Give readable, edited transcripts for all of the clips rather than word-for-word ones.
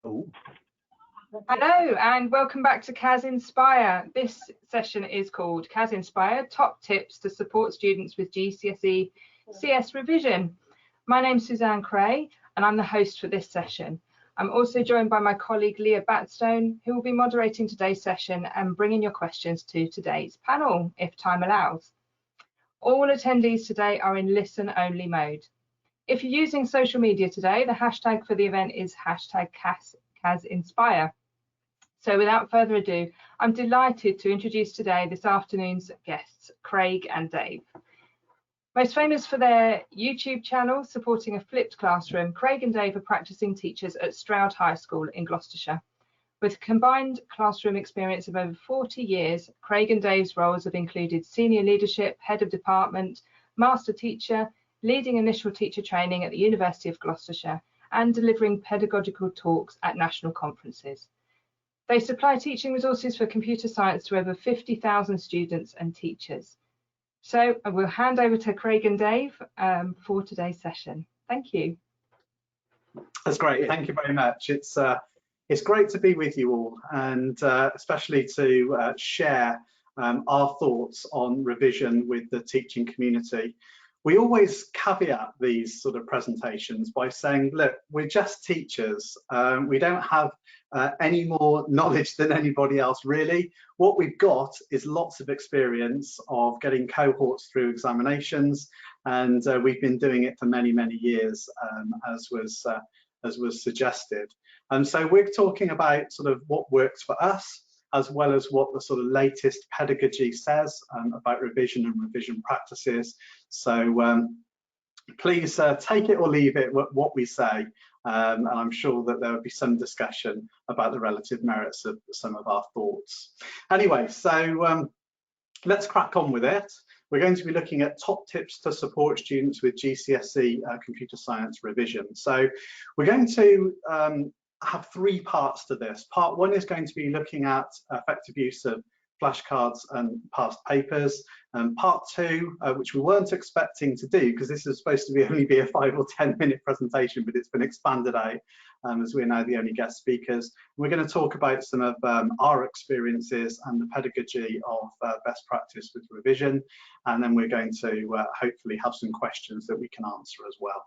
Oh. Hello and welcome back to CAS Inspire. This session is called CAS Inspire, Top Tips to Support Students with GCSE CS Revision. My name's Suzanne Cray and I'm the host for this session. I'm also joined by my colleague Leah Batstone, who will be moderating today's session and bringing your questions to today's panel, if time allows. All attendees today are in listen-only mode. If you're using social media today, the hashtag for the event is hashtag CAS Inspire. So without further ado, I'm delighted to introduce today this afternoon's guests, Craig and Dave. Most famous for their YouTube channel supporting a flipped classroom, Craig and Dave are practicing teachers at Stroud High School in Gloucestershire. With combined classroom experience of over 40 years, Craig and Dave's roles have included senior leadership, head of department, master teacher, leading initial teacher training at the University of Gloucestershire, and delivering pedagogical talks at national conferences. They supply teaching resources for computer science to over 50,000 students and teachers. So I will hand over to Craig and Dave for today's session. Thank you. That's great. Thank you very much. It's great to be with you all, and especially to share our thoughts on revision with the teaching community. We always caveat these sort of presentations by saying, look, we're just teachers. We don't have any more knowledge than anybody else, really. What we've got is lots of experience of getting cohorts through examinations, and we've been doing it for many, many years, as was suggested. And so we're talking about sort of what works for us, as well as what the sort of latest pedagogy says about revision and revision practices. So please take it or leave it what we say, and I'm sure that there will be some discussion about the relative merits of some of our thoughts. Anyway, so let's crack on with it. We're going to be looking at top tips to support students with GCSE computer science revision. So we're going to have three parts to this. Part one is going to be looking at effective use of flashcards and past papers. And part two, which we weren't expecting to do, because this is supposed to be only be a 5 or 10 minute presentation, but it's been expanded out as we're now the only guest speakers. We're going to talk about some of our experiences and the pedagogy of best practice with revision. And then we're going to hopefully have some questions that we can answer as well.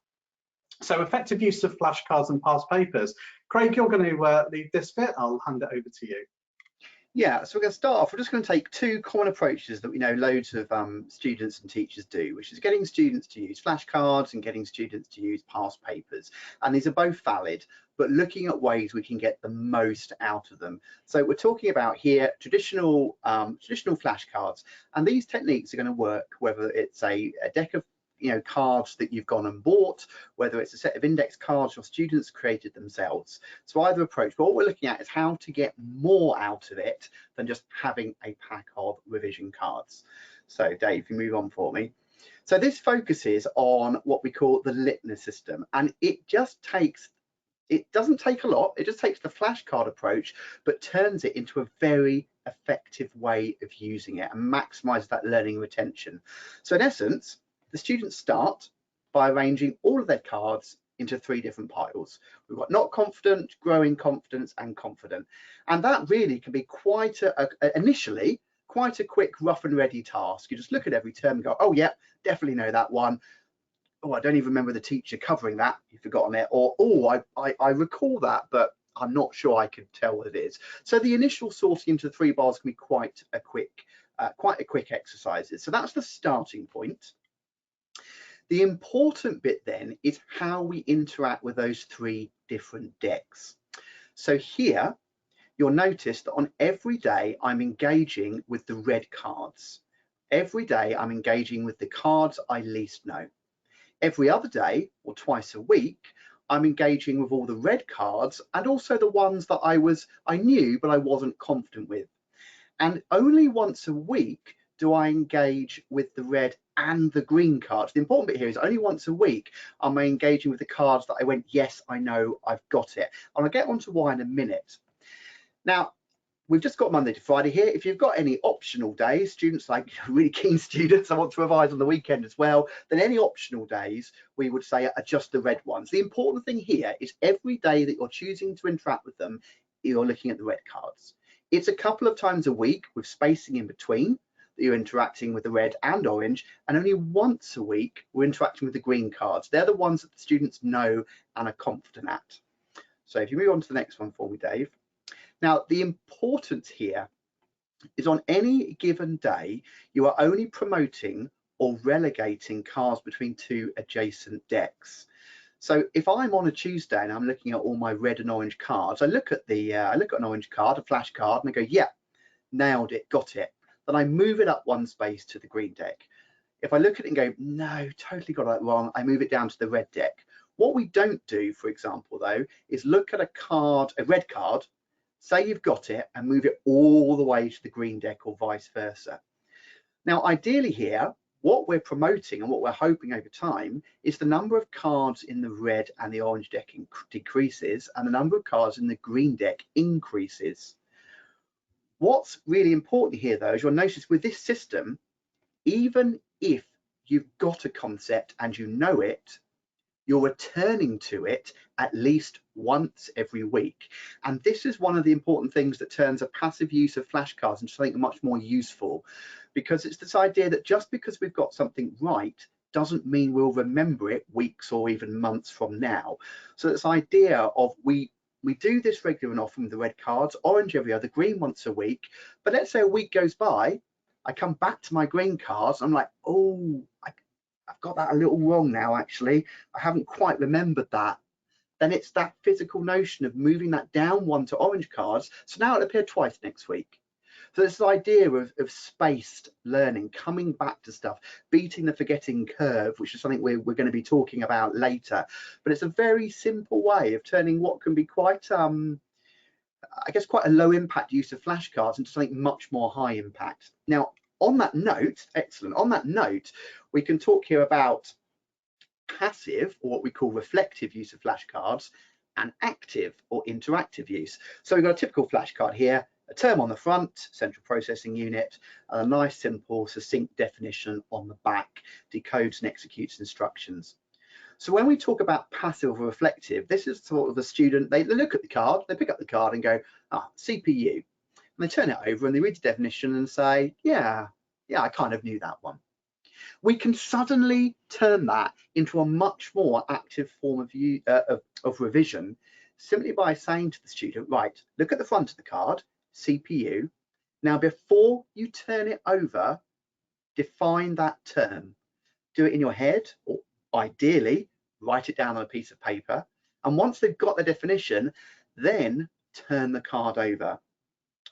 So effective use of flashcards and past papers. Craig, you're going to lead this bit. I'll hand it over to you. Yeah, so we're going to start off. We're just going to take two common approaches that we know loads of students and teachers do, which is getting students to use flashcards and getting students to use past papers. And these are both valid, but looking at ways we can get the most out of them. So we're talking about here traditional flashcards, and these techniques are going to work whether it's a deck of cards that you've gone and bought, whether it's a set of index cards your students created themselves. So either approach, but what we're looking at is how to get more out of it than just having a pack of revision cards. So Dave, you move on for me. So this focuses on what we call the Litmus System, and it doesn't take a lot. It just takes the flashcard approach, but turns it into a very effective way of using it and maximizes that learning retention. So in essence, the students start by arranging all of their cards into 3 different piles. We've got not confident, growing confidence, and confident. And that really can be initially quite a quick rough and ready task. You just look at every term and go, oh yeah, definitely know that one. Oh, I don't even remember the teacher covering that, you've forgotten it. Or, oh, I recall that, but I'm not sure I could tell what it is. So the initial sorting into the 3 bars can be quite a quick exercise. So that's the starting point. The important bit then is how we interact with those 3 different decks. So here you'll notice that on every day I'm engaging with the red cards. Every day I'm engaging with the cards I least know. Every other day or twice a week I'm engaging with all the red cards and also the ones that I knew but I wasn't confident with. And only once a week do I engage with the red and the green cards. The important bit here is only once a week am I engaging with the cards that I went, yes, I know, I've got it. And I'll get on to why in a minute. Now, we've just got Monday to Friday here. If you've got any optional days, students like really keen students, I want to revise on the weekend as well, then any optional days, we would say are just the red ones. The important thing here is every day that you're choosing to interact with them, you're looking at the red cards. It's a couple of times a week with spacing in between that you're interacting with the red and orange, and only once a week we're interacting with the green cards. They're the ones that the students know and are confident at. So if you move on to the next one for me, Dave. Now, the importance here is on any given day, you are only promoting or relegating cards between two adjacent decks. So if I'm on a Tuesday and I'm looking at all my red and orange cards, I look at an orange card, a flash card, and I go, yeah, nailed it, got it. Then I move it up one space to the green deck. If I look at it and go, no, totally got that wrong, I move it down to the red deck. What we don't do, for example, though, is look at a card, a red card, say you've got it, and move it all the way to the green deck or vice versa. Now, ideally here, what we're promoting and what we're hoping over time is the number of cards in the red and the orange deck decreases and the number of cards in the green deck increases. What's really important here, though, is you'll notice with this system, even if you've got a concept and you know it, you're returning to it at least once every week. And this is one of the important things that turns a passive use of flashcards into something much more useful, because it's this idea that just because we've got something right doesn't mean we'll remember it weeks or even months from now. So this idea of we do this regular and often with the red cards, orange every other, green once a week, but let's say a week goes by, I come back to my green cards, I'm like, oh, I've got that a little wrong now, actually. I haven't quite remembered that. Then it's that physical notion of moving that down one to orange cards. So now it'll appear twice next week. So this idea of spaced learning, coming back to stuff, beating the forgetting curve, which is something we're going to be talking about later. But it's a very simple way of turning what can be quite, I guess, quite a low impact use of flashcards into something much more high impact. Now, on that note, excellent, on that note, we can talk here about passive, or what we call reflective use of flashcards, and active or interactive use. So we've got a typical flashcard here, a term on the front, central processing unit, and a nice, simple, succinct definition on the back, decodes and executes instructions. So when we talk about passive or reflective, this is sort of a student, they look at the card, they pick up the card and go, CPU. And they turn it over and they read the definition and say, yeah, I kind of knew that one. We can suddenly turn that into a much more active form of revision simply by saying to the student, right, look at the front of the card, CPU. Now, before you turn it over, define that term. Do it in your head, or ideally, write it down on a piece of paper. And once they've got the definition, then turn the card over.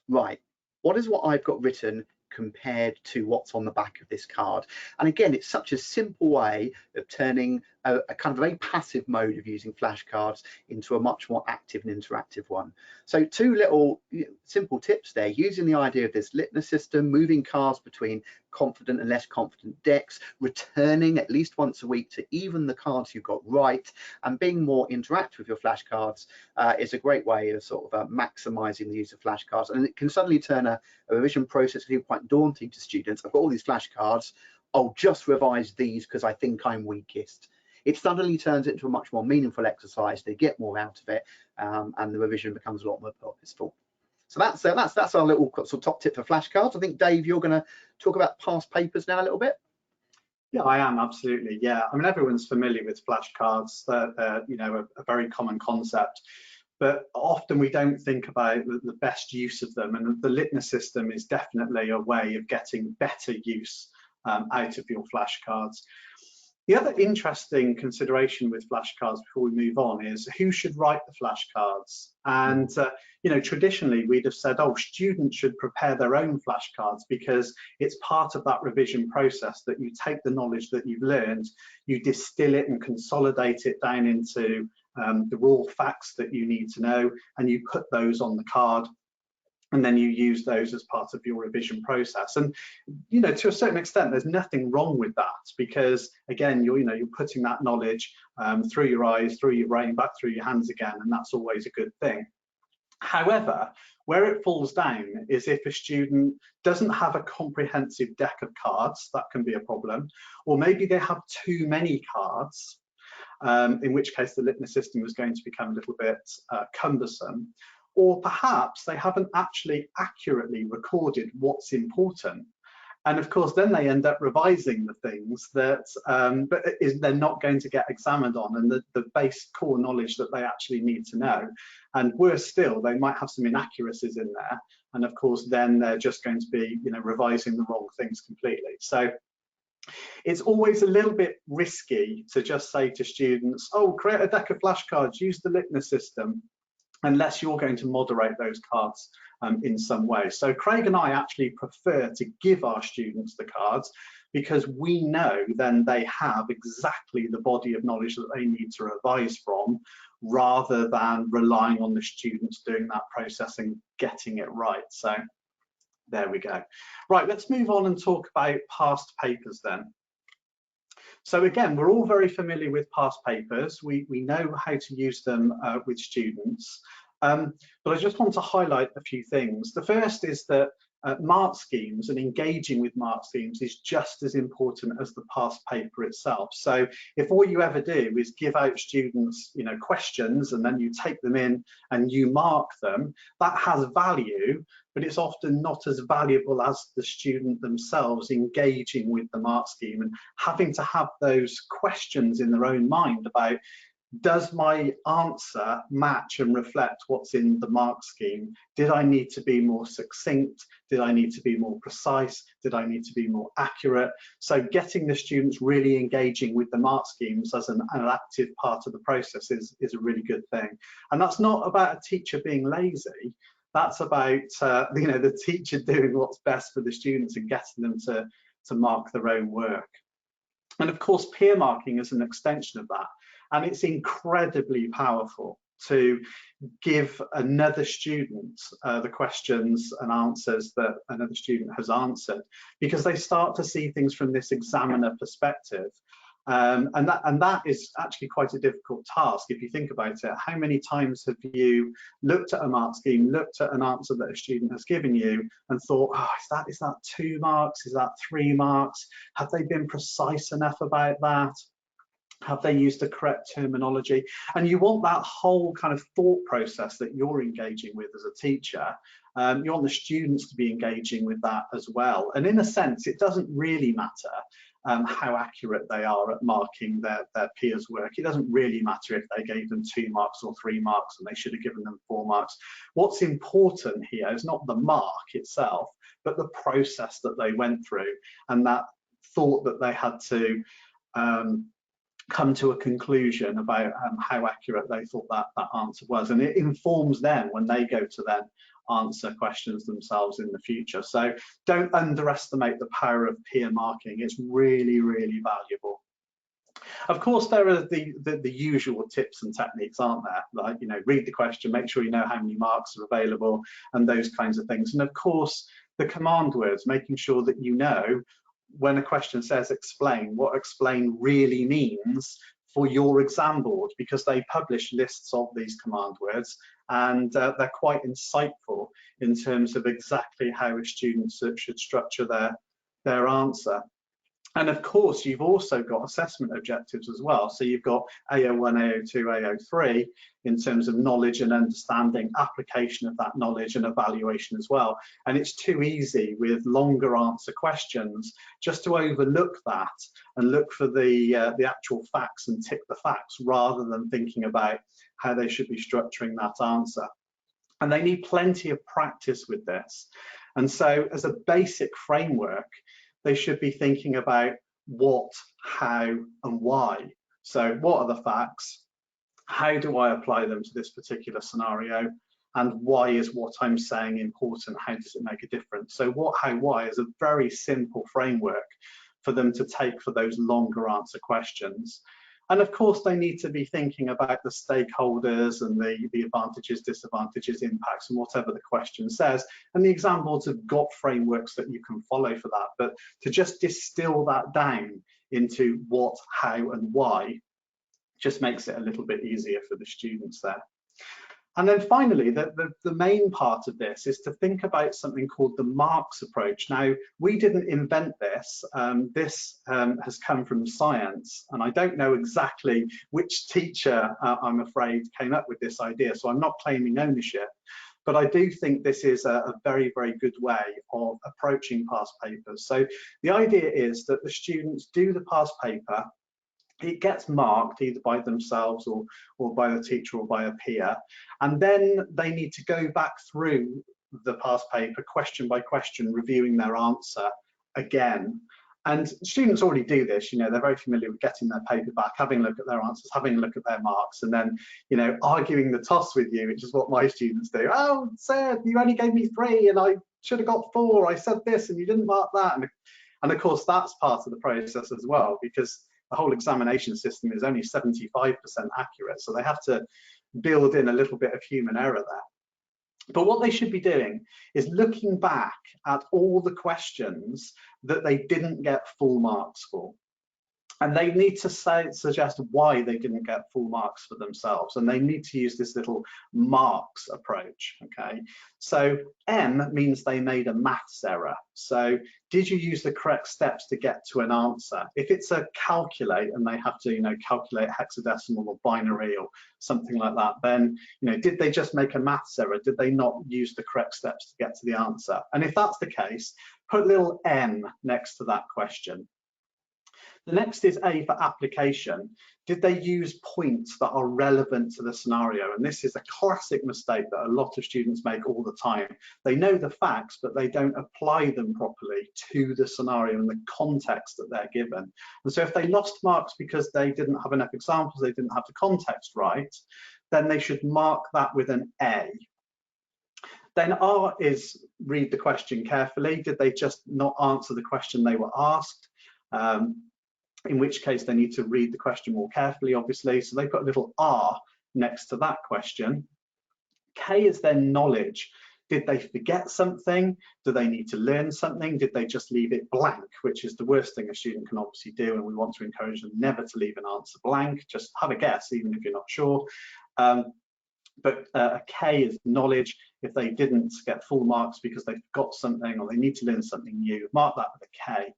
Right, what is what I've got written compared to what's on the back of this card? And again, it's such a simple way of turning a kind of very passive mode of using flashcards into a much more active and interactive one. So two little simple tips there, using the idea of this Litmus system, moving cards between confident and less confident decks, returning at least once a week to even the cards you got right, and being more interactive with your flashcards is a great way of sort of maximizing the use of flashcards. And it can suddenly turn a revision process to be quite daunting to students. I've got all these flashcards, I'll just revise these because I think I'm weakest. It suddenly turns it into a much more meaningful exercise. They get more out of it, and the revision becomes a lot more purposeful. So that's our little sort of top tip for flashcards. I think, Dave, you're going to talk about past papers now a little bit. Yeah, I am, absolutely. Yeah, I mean, everyone's familiar with flashcards. They're you know, a very common concept, but often we don't think about the best use of them. And the Litmus system is definitely a way of getting better use out of your flashcards. The other interesting consideration with flashcards before we move on is who should write the flashcards. And you know, traditionally we'd have said, oh, students should prepare their own flashcards because it's part of that revision process that you take the knowledge that you've learned, you distill it and consolidate it down into the raw facts that you need to know, and you put those on the card. And then you use those as part of your revision process. And you know, to a certain extent, there's nothing wrong with that, because again, you're putting that knowledge through your eyes, through your brain, back through your hands again, and that's always a good thing. However, where it falls down is if a student doesn't have a comprehensive deck of cards, that can be a problem, or maybe they have too many cards, in which case the Litmus system is going to become a little bit cumbersome, or perhaps they haven't actually accurately recorded what's important. And of course, then they end up revising the things that they're not going to get examined on, and the base core knowledge that they actually need to know. And worse still, they might have some inaccuracies in there. And of course, then they're just going to be, revising the wrong things completely. So it's always a little bit risky to just say to students, oh, create a deck of flashcards, use the Litmus system, unless you're going to moderate those cards in some way. So Craig and I actually prefer to give our students the cards, because we know then they have exactly the body of knowledge that they need to revise from, rather than relying on the students doing that process and getting it right. So there we go. Right, let's move on and talk about past papers then. So again, we're all very familiar with past papers. We know how to use them with students, but I just want to highlight a few things. The first is that mark schemes and engaging with mark schemes is just as important as the past paper itself. So if all you ever do is give out students, questions, and then you take them in and you mark them, that has value, but it's often not as valuable as the student themselves engaging with the mark scheme and having to have those questions in their own mind about, does my answer match and reflect what's in the mark scheme? Did I need to be more succinct? Did I need to be more precise? Did I need to be more accurate? So getting the students really engaging with the mark schemes as an active part of the process is a really good thing. And that's not about a teacher being lazy. That's about the teacher doing what's best for the students and getting them to mark their own work. And of course, peer marking is an extension of that. And it's incredibly powerful to give another student the questions and answers that another student has answered, because they start to see things from this examiner perspective. And that is actually quite a difficult task if you think about it. How many times have you looked at a mark scheme, looked at an answer that a student has given you and thought, oh, is that 2 marks? Is that 3 marks? Have they been precise enough about that? Have they used the correct terminology? And you want that whole kind of thought process that you're engaging with as a teacher. You want the students to be engaging with that as well. And in a sense, it doesn't really matter how accurate they are at marking their peers' work. It doesn't really matter if they gave them 2 marks or 3 marks and they should have given them 4 marks. What's important here is not the mark itself, but the process that they went through and that thought that they had to come to a conclusion about how accurate they thought that answer was, and it informs them when they go to then answer questions themselves in the future. So don't underestimate the power of peer marking. It's really, really valuable. Of course, there are the usual tips and techniques, aren't there? Like, read the question, make sure you know how many marks are available, and those kinds of things. And of course, the command words, making sure that you know when a question says explain, what explain really means for your exam board, because they publish lists of these command words, and they're quite insightful in terms of exactly how a student should structure their answer. And of course, you've also got assessment objectives as well. So you've got AO1, AO2, AO3 in terms of knowledge and understanding, application of that knowledge and evaluation as well. And it's too easy with longer answer questions just to overlook that and look for the actual facts and tick the facts rather than thinking about how they should be structuring that answer. And they need plenty of practice with this. And so as a basic framework, they should be thinking about what, how, and why. So what are the facts? How do I apply them to this particular scenario? And why is what I'm saying important? How does it make a difference? So what, how, why is a very simple framework for them to take for those longer answer questions. And of course, they need to be thinking about the stakeholders and the advantages, disadvantages, impacts, and whatever the question says. And the exam boards have got frameworks that you can follow for that. But to just distill that down into what, how, and why just makes it a little bit easier for the students there. And then finally, the main part of this is to think about something called the marks approach. Now, we didn't invent this. This has come from science, and I don't know exactly which teacher, I'm afraid, came up with this idea, so I'm not claiming ownership. But I do think this is a very, very good way of approaching past papers. So the idea is that the students do the past paper. It gets marked either by themselves or by the teacher or by a peer, and then they need to go back through the past paper question by question, reviewing their answer again. And students already do this, you know, they're very familiar with getting their paper back, having a look at their answers, having a look at their marks, and then, you know, arguing the toss with you, which is what my students do. Oh, sir, you only gave me 3 and I should have got 4. I said this and you didn't mark that. And of course, that's part of the process as well, because the whole examination system is only 75% accurate, so they have to build in a little bit of human error there. But what they should be doing is looking back at all the questions that they didn't get full marks for. And they need to suggest why they didn't get full marks for themselves. And they need to use this little marks approach, okay? So M means they made a maths error. So did you use the correct steps to get to an answer? If it's a calculate and they have to, you know, calculate hexadecimal or binary or something like that, then, you know, did they just make a maths error? Did they not use the correct steps to get to the answer? And if that's the case, put a little M next to that question. The next is A for application. Did they use points that are relevant to the scenario? And this is a classic mistake that a lot of students make all the time. They know the facts, but they don't apply them properly to the scenario and the context that they're given. And so if they lost marks because they didn't have enough examples, they didn't have the context right, then they should mark that with an A. Then R is read the question carefully. Did they just not answer the question they were asked? In which case they need to read the question more carefully, obviously. So they put a little R next to that question. K is then knowledge. Did they forget something? Do they need to learn something? Did they just leave it blank, which is the worst thing a student can obviously do, and we want to encourage them never to leave an answer blank. Just have a guess, even if you're not sure. But a K is knowledge. If they didn't get full marks because they forgot something or they need to learn something new, mark that with a K.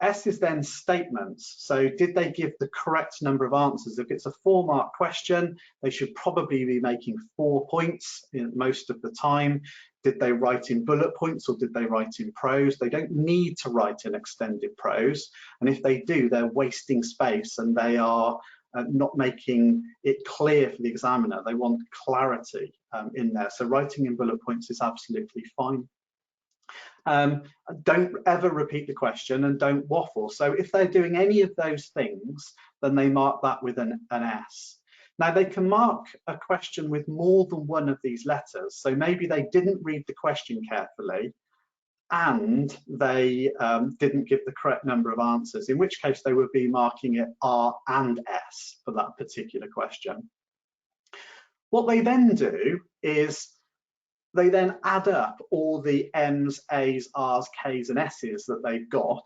S is then statements. So did they give the correct number of answers? If it's a 4-mark question, they should probably be making 4 points most of the time. Did they write in bullet points or did they write in prose? They don't need to write in extended prose. And if they do, they're wasting space and they are not making it clear for the examiner. They want clarity in there. So writing in bullet points is absolutely fine. Don't ever repeat the question and don't waffle. So if they're doing any of those things, then they mark that with an S. Now they can mark a question with more than one of these letters. So maybe they didn't read the question carefully and they didn't give the correct number of answers, in which case they would be marking it R and S for that particular question. What they then do is they then add up all the M's, A's, R's, K's and S's that they've got,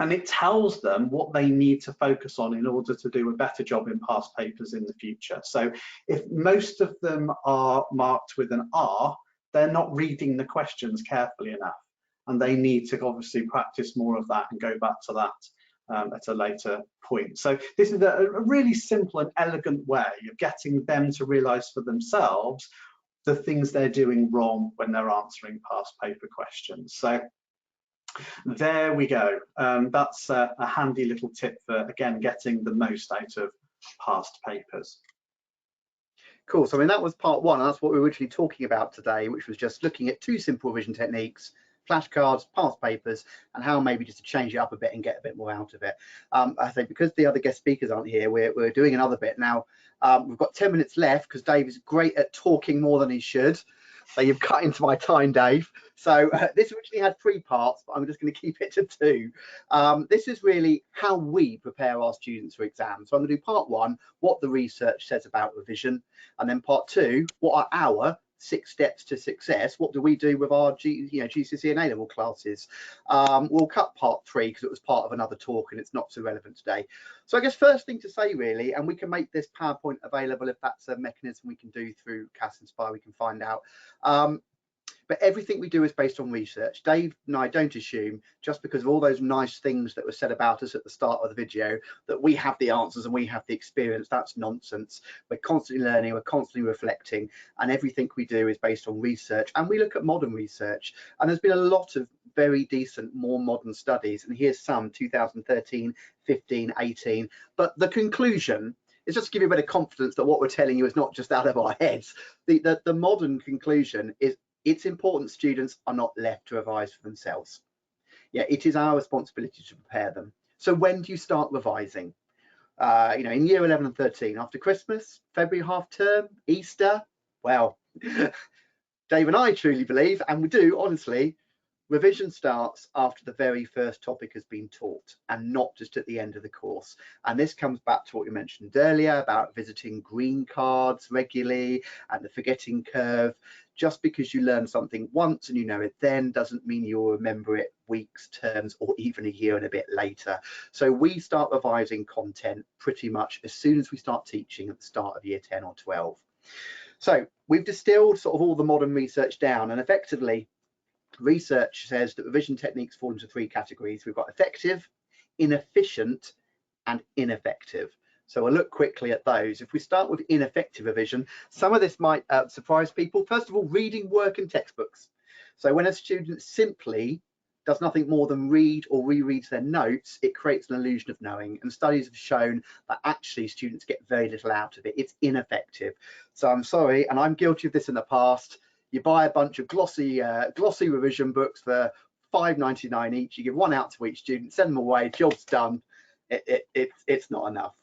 and it tells them what they need to focus on in order to do a better job in past papers in the future. So if most of them are marked with an R, they're not reading the questions carefully enough, and they need to obviously practice more of that and go back to that at a later point. So this is a really simple and elegant way of getting them to realise for themselves the things they're doing wrong when they're answering past paper questions. So there we go. That's a handy little tip for, again, getting the most out of past papers. Cool. So I mean, that was part 1. That's what we were originally talking about today, which was just looking at 2 simple revision techniques: flashcards, past papers, and how maybe just to change it up a bit and get a bit more out of it. I think because the other guest speakers aren't here, we're doing another bit now. We've got 10 minutes left because Dave is great at talking more than he should. So you've cut into my time, Dave. So this originally had 3 parts, but I'm just going to keep it to 2. This is really how we prepare our students for exams. So I'm going to do part 1, what the research says about revision, and then part 2, what are our 6 steps to success, what do we do with our GCSE and A-level classes? We'll cut part 3 because it was part of another talk and it's not so relevant today. So I guess first thing to say really, and we can make this PowerPoint available if that's a mechanism we can do through CAS Inspire, we can find out. But everything we do is based on research. Dave and I don't assume, just because of all those nice things that were said about us at the start of the video, that we have the answers and we have the experience. That's nonsense. We're constantly learning, we're constantly reflecting, and everything we do is based on research. And we look at modern research, and there's been a lot of very decent, more modern studies. And here's some, 2013, 15, 18. But the conclusion is just to give you a bit of confidence that what we're telling you is not just out of our heads. The modern conclusion is it's important students are not left to revise for themselves. Yeah, it is our responsibility to prepare them. So when do you start revising? In year 11 and 13, after Christmas, February half term, Easter? Well, Dave and I truly believe, and we do honestly, revision starts after the very first topic has been taught and not just at the end of the course. And this comes back to what you mentioned earlier about visiting green cards regularly and the forgetting curve. Just because you learn something once and you know it then doesn't mean you'll remember it weeks, terms, or even a year and a bit later. So we start revising content pretty much as soon as we start teaching at the start of year 10 or 12. So we've distilled sort of all the modern research down, and effectively research says that revision techniques fall into 3 categories. We've got effective, inefficient, and ineffective. So we'll look quickly at those. If we start with ineffective revision, some of this might surprise people. First of all, reading work and textbooks. So when a student simply does nothing more than read or rereads their notes, it creates an illusion of knowing. And studies have shown that actually students get very little out of it. It's ineffective. So I'm sorry, and I'm guilty of this in the past. You buy a bunch of glossy revision books for $5.99 each. You give one out to each student, send them away, job's done. It's not enough.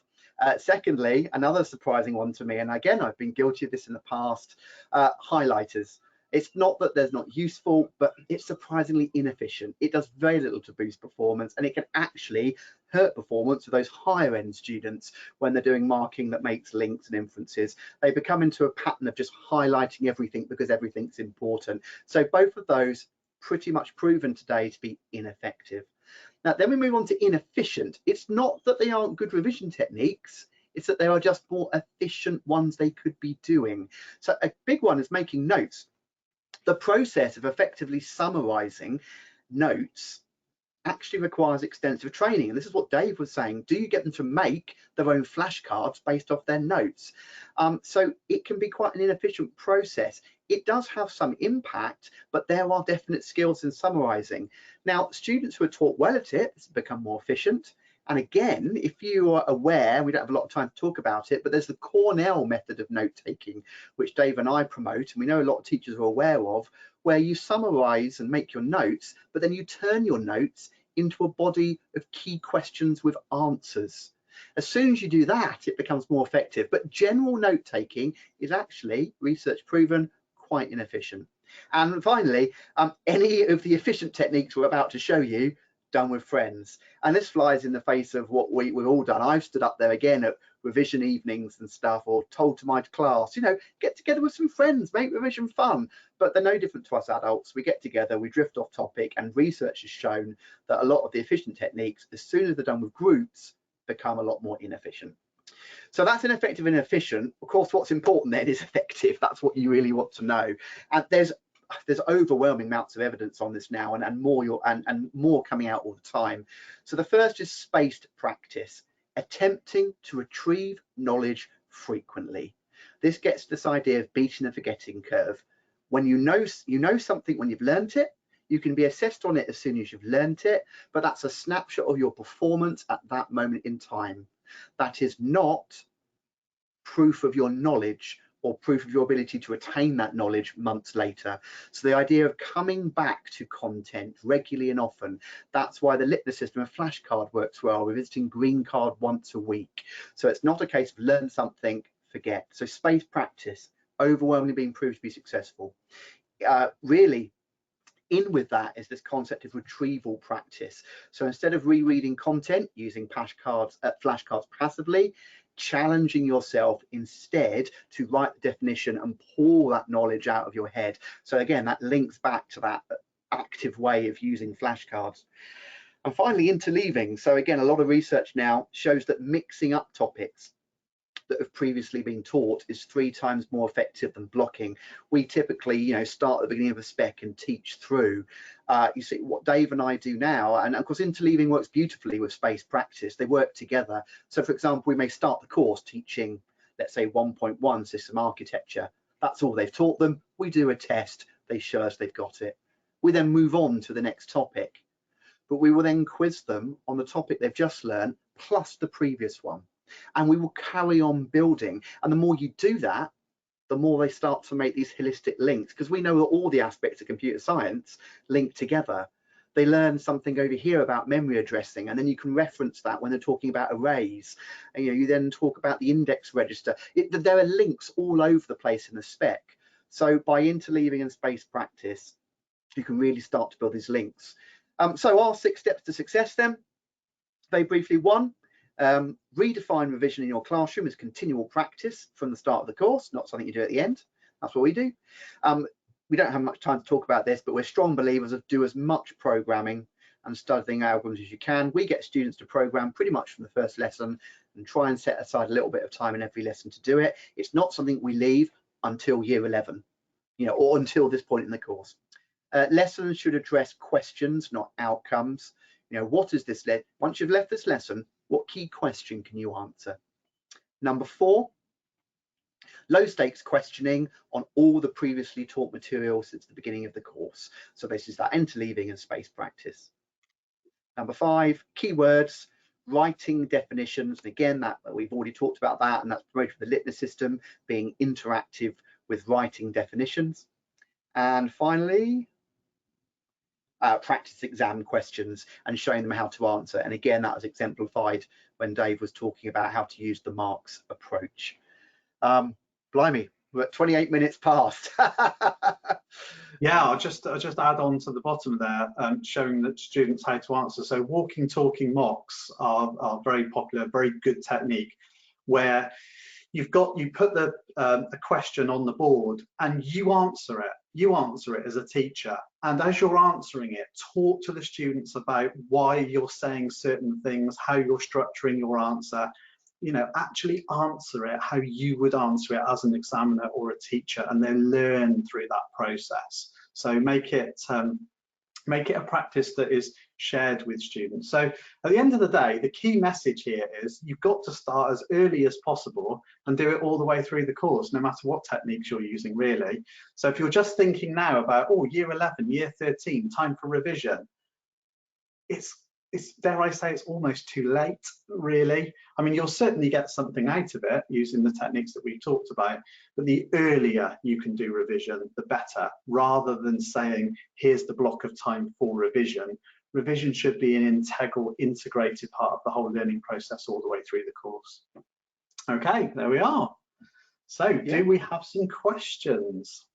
Secondly, another surprising one to me, and again, I've been guilty of this in the past, highlighters. It's not that they're not useful, but it's surprisingly inefficient. It does very little to boost performance, and it can actually hurt performance of those higher end students when they're doing marking that makes links and inferences. They become into a pattern of just highlighting everything because everything's important. So both of those pretty much proven today to be ineffective. Now, then we move on to inefficient. It's not that they aren't good revision techniques, it's that they are just more efficient ones they could be doing. So a big one is making notes. The process of effectively summarizing notes actually requires extensive training. And this is what Dave was saying. Do you get them to make their own flashcards based off their notes? So it can be quite an inefficient process. It does have some impact, but there are definite skills in summarizing. Now, students who are taught well at it become more efficient. And again, if you are aware, we don't have a lot of time to talk about it, but there's the Cornell method of note taking, which Dave and I promote, and we know a lot of teachers are aware of, where you summarize and make your notes, but then you turn your notes into a body of key questions with answers. As soon as you do that, it becomes more effective. But general note taking is actually, research proven, quite inefficient. And finally, any of the efficient techniques we're about to show you, done with friends. And this flies in the face of what we've all done. I've stood up there again at revision evenings and stuff, or told to my class, get together with some friends, make revision fun. But they're no different to us adults. We get together, we drift off topic, and research has shown that a lot of the efficient techniques, as soon as they're done with groups, become a lot more inefficient. So that's ineffective and inefficient. Of course, what's important then is effective. That's what you really want to know. And there's overwhelming amounts of evidence on this now, and more coming out all the time. So the first is spaced practice, attempting to retrieve knowledge frequently. This gets this idea of beating the forgetting curve. When you know something when you've learned it, you can be assessed on it as soon as you've learned it, but that's a snapshot of your performance at that moment in time. That is not proof of your knowledge or proof of your ability to attain that knowledge months later. So the idea of coming back to content regularly and often, that's why the Litmus System of Flashcard works well. We're visiting green card once a week. So it's not a case of learn something, forget. So spaced practice, overwhelmingly being proved to be successful. Really, in with that is this concept of retrieval practice. So instead of rereading content using flashcards passively, challenging yourself instead to write the definition and pull that knowledge out of your head. So again, that links back to that active way of using flashcards. And finally, interleaving. So again, a lot of research now shows that mixing up topics that have previously been taught is 3 times more effective than blocking. We typically, you know, start at the beginning of a spec and teach through. You see what Dave and I do now, and of course interleaving works beautifully with space practice. They work together. So for example, we may start the course teaching, let's say 1.1 system architecture. That's all they've taught them. We do a test, they show us they've got it. We then move on to the next topic, but we will then quiz them on the topic they've just learned plus the previous one. And we will carry on building. And the more you do that, the more they start to make these holistic links, because we know that all the aspects of computer science link together. They learn something over here about memory addressing, and then you can reference that when they're talking about arrays. And you then talk about the index register. There are links all over the place in the spec. So by interleaving and space practice, you can really start to build these links. So our 6 steps to success then, very briefly. 1, redefine revision in your classroom as continual practice from the start of the course, not something you do at the end. That's what we do. We don't have much time to talk about this, but we're strong believers of do as much programming and studying algorithms as you can. We get students to program pretty much from the first lesson and try and set aside a little bit of time in every lesson to do it. It's not something we leave until year 11, you know, or until this point in the course. Lessons should address questions, not outcomes. You know, what is this? Once you've left this lesson, what key question can you answer? Number 4, low stakes questioning on all the previously taught material since the beginning of the course. So this is that interleaving and space practice. Number 5, keywords, writing definitions. And again, that we've already talked about that, and that's promoted with the Litmus System, being interactive with writing definitions. And finally, practice exam questions and showing them how to answer. And again, that was exemplified when Dave was talking about how to use the marks approach. Blimey, we're at 28 minutes past. Yeah, I'll just add on to the bottom there, showing that students how to answer. So walking, talking mocks are very popular, very good technique, where you put the question on the board and you answer it. You answer it as a teacher, and as you're answering it, talk to the students about why you're saying certain things, how you're structuring your answer. You know, actually answer it how you would answer it as an examiner or a teacher, and then learn through that process. So make it a practice that is shared with students. So at the end of the day, the key message here is you've got to start as early as possible and do it all the way through the course, no matter what techniques you're using, really. So if you're just thinking now about, oh, year 11, year 13, time for revision, it's dare I say, it's almost too late, really. I mean, you'll certainly get something out of it using the techniques that we've talked about, but the earlier you can do revision, the better, rather than saying, here's the block of time for revision. Revision should be an integral, integrated part of the whole learning process all the way through the course. Okay, there we are. So, do we have some questions?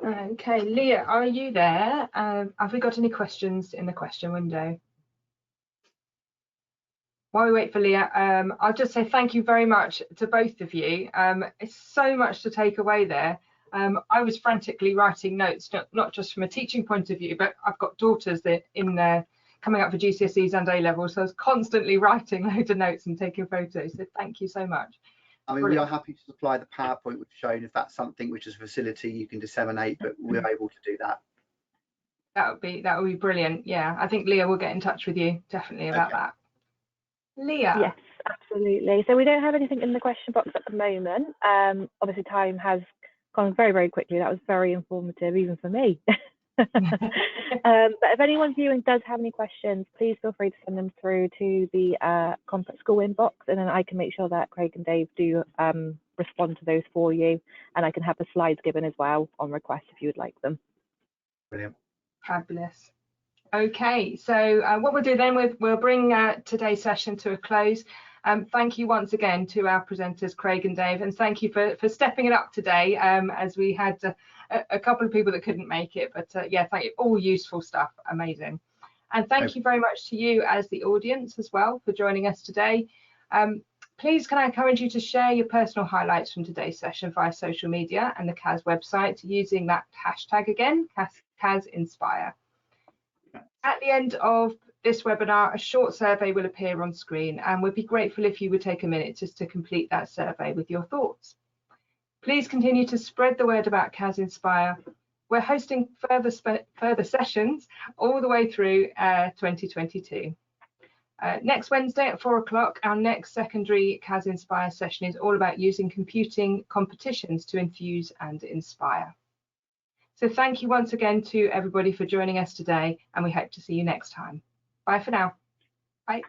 Okay, Leah, are you there? Have we got any questions in the question window? While we wait for Leah, I'll just say thank you very much to both of you. It's so much to take away there. I was frantically writing notes, not just from a teaching point of view, but I've got daughters that in there coming up for GCSEs and A-levels, so I was constantly writing loads of notes and taking photos. So thank you so much. I mean, we are happy to supply the PowerPoint we've shown if that's something which is a facility you can disseminate, but we're able to do that. That would be brilliant. Yeah, I think Leah will get in touch with you definitely about that. Leah. Yes, absolutely. So we don't have anything in the question box at the moment. Obviously, time has gone very, very quickly. That was very informative, even for me. But if anyone viewing does have any questions, please feel free to send them through to the Conference School inbox, and then I can make sure that Craig and Dave do respond to those for you, and I can have the slides given as well on request if you would like them. Brilliant. Fabulous. Okay, so what we'll do then, we'll bring today's session to a close. Thank you once again to our presenters, Craig and Dave, and thank you for stepping it up today, as we had a couple of people that couldn't make it, but yeah, thank you, all useful stuff, amazing. And thank you very much to you as the audience as well for joining us today. Please can I encourage you to share your personal highlights from today's session via social media and the CAS website using that hashtag again, CAS Inspire. At the end of this webinar, a short survey will appear on screen, and we'd be grateful if you would take a minute just to complete that survey with your thoughts. Please continue to spread the word about CAS Inspire. We're hosting further sessions all the way through 2022. Next Wednesday at 4 o'clock, our next secondary CAS Inspire session is all about using computing competitions to infuse and inspire. So thank you once again to everybody for joining us today, and we hope to see you next time. Bye for now. Bye.